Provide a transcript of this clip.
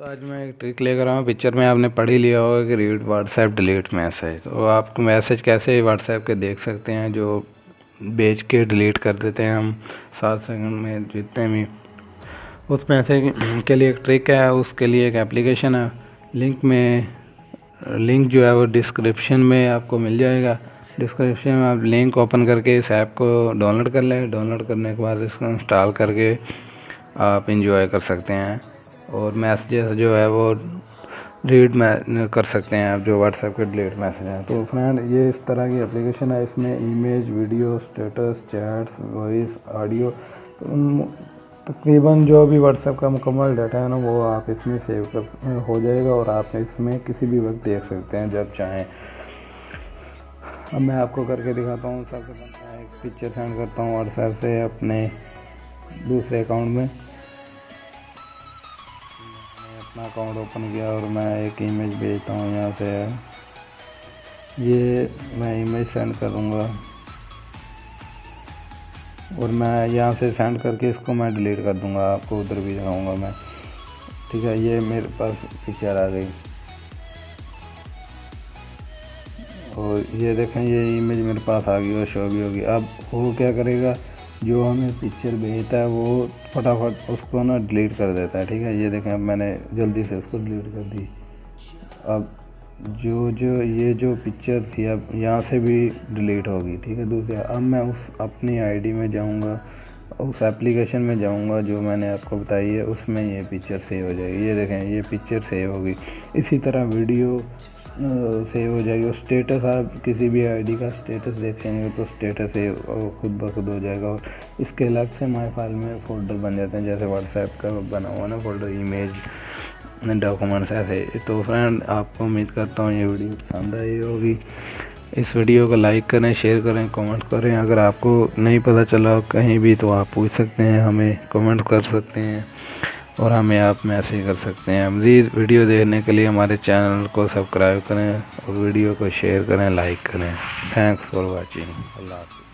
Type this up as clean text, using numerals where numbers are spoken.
तो आज मैं एक ट्रिक लेकर आया हूँ। पिक्चर में आपने पढ़ ही लिया होगा कि रीड व्हाट्सएप डिलीट मैसेज। तो आप मैसेज कैसे व्हाट्सएप के देख सकते हैं जो भेज के डिलीट कर देते हैं हम 7 सेकंड में जितने भी। उस मैसेज के लिए एक ट्रिक है, उसके लिए एक एप्लीकेशन है। लिंक जो है वो डिस्क्रिप्शन में आपको मिल जाएगा। डिस्क्रिप्शन में आप लिंक ओपन करके इस ऐप को डाउनलोड कर लें। डाउनलोड करने के बाद इसको इंस्टॉल करके आप इंजॉय कर सकते हैं और मैसेजेस जो है वो रीड कर सकते हैं आप जो व्हाट्सएप के डिलीट मैसेज हैं। तो फ्रेंड, ये इस तरह की एप्लीकेशन है। इसमें image, video, status, chats, voice, audio, तकरीबन जो भी व्हाट्सएप का मुकम्मल डाटा है ना वो आप इसमें सेव कर हो जाएगा और आप इसमें किसी भी वक्त देख सकते हैं जब चाहें। अब मैं आपको करके दिखाता हूँ। सबसे पहले मैं एक पिक्चर सेंड करता हूँ व्हाट्सएप से अपने दूसरे अकाउंट में। अपना अकाउंट ओपन किया और मैं एक इमेज भेजता हूँ यहाँ से। ये मैं इमेज सेंड करूँगा और मैं यहाँ से सेंड करके इसको मैं डिलीट कर दूँगा। आपको उधर भी दिखाऊँगा मैं। ठीक है, ये मेरे पास पिक्चर आ गई और ये देखें, ये इमेज मेरे पास आ गई और शो भी होगी। अब वो क्या करेगा, जो हमें पिक्चर भेजता है वो फटाफट उसको ना डिलीट कर देता है। ठीक है, ये देखें, अब मैंने जल्दी से उसको डिलीट कर दी। अब जो पिक्चर थी अब यहाँ से भी डिलीट होगी। ठीक है, दूसरे अब मैं उस अपनी आईडी में जाऊँगा, उस एप्लीकेशन में जाऊँगा जो मैंने आपको बताई है, उसमें ये पिक्चर सेव हो जाएगी। ये देखें, ये पिक्चर सेव होगी। इसी तरह वीडियो सेव हो जाएगी और स्टेटस, आप किसी भी आईडी का स्टेटस देखेंगे तो स्टेटस सेव खुद ब खुद हो जाएगा। और इसके अलग से माई फाइल में फ़ोल्डर बन जाते हैं, जैसे व्हाट्सएप का बना हुआ ना फ़ोल्डर, इमेज, डॉक्यूमेंट्स ऐसे। तो फ्रेंड, आपको उम्मीद करता हूँ ये वीडियो पसंद आई होगी। इस वीडियो को लाइक करें, शेयर करें, कमेंट करें। अगर आपको नहीं पता चला कहीं भी तो आप पूछ सकते हैं, हमें कमेंट कर सकते हैं और हमें आप मैसेज कर सकते हैं। मज़ीद वीडियो देखने के लिए हमारे चैनल को सब्सक्राइब करें और वीडियो को शेयर करें, लाइक करें। Thanks for watching. अल्लाह हाफ़िज़।